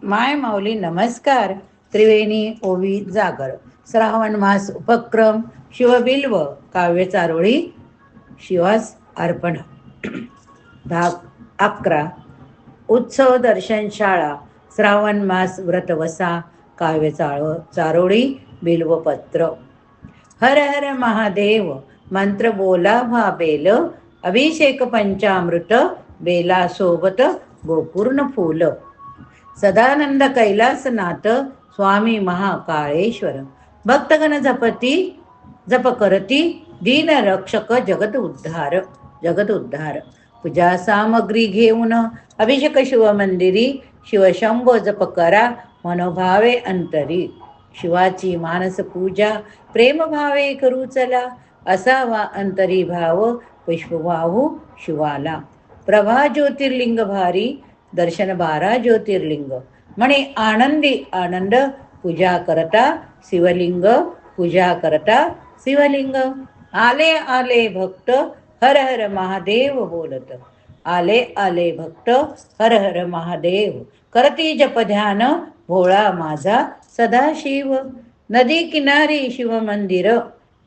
माय माऊली नमस्कार. त्रिवेणी ओवी जागर श्रावण मास उपक्रम शिवबिल्व काव्य चारोळी शिवास अर्पण. भाग 11. उत्सव दर्शन शाळा श्रावण मास व्रतवसा काव्य चारोळी बिल्वपत्र. हर हर महादेव मंत्र बोला व्हा बेल, अभिषेक पंचामृत बेला सोबत गोपूर्ण फूल. सदानंद कैलासनाथ स्वामी महाकाळेश्वर, भक्तगण जप करती दीन रक्षक जगत उद्धार. पूजा सामग्री घेऊन अभिषेक शिव मंदिरी, शिवशंभो जप करा मनोभावे अंतरी. शिवाची मानस पूजा प्रेम भावे करू चला, असावा अंतरी भाव पुष्प वाहू शिवाला. प्रभा ज्योतिर्लिंग भारी दर्शन 12 ज्योतिर्लिंग, म्हणे आनंदी आनंद पूजा करता शिवलिंग, पूजा करता शिवलिंग. आले आले भक्त हर हर महादेव बोलत, आले आले भक्त हर हर महादेव करती जप ध्यान भोळा माझा सदाशिव. नदी किनारी शिव मंदिर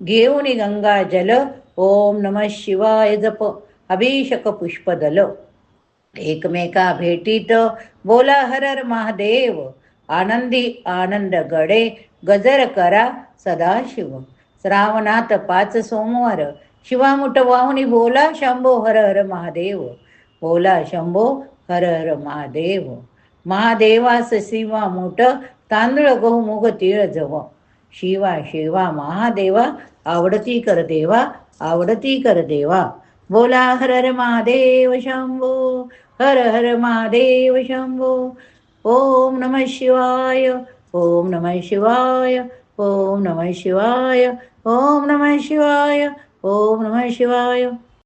घेऊन गंगा जल, ओम नमः शिवाय जप अभिषेक पुष्पदल. एकमेका भेटीत बोला हर हर महादेव, आनंदी आनंद गडे गजर करा सदाशिव. श्रावणात 5 सोमवार शिवामुठ वाहुनी बोला शंभो हर हर महादेव, बोला शंभो हर हर महादेव. महादेवास शिवा मुठ तांदूळ गहू मुग तीळ जव, शिवा शिवा महादेवा आवडती कर देवा, आवडती कर देवा. बोला हर हर महादेव शंभो, हर हर महादेव शंभो. ओम नमः शिवाय, ओम नमः शिवाय, ओम नमः शिवाय, ओम नमः शिवाय, ओम नमः शिवाय.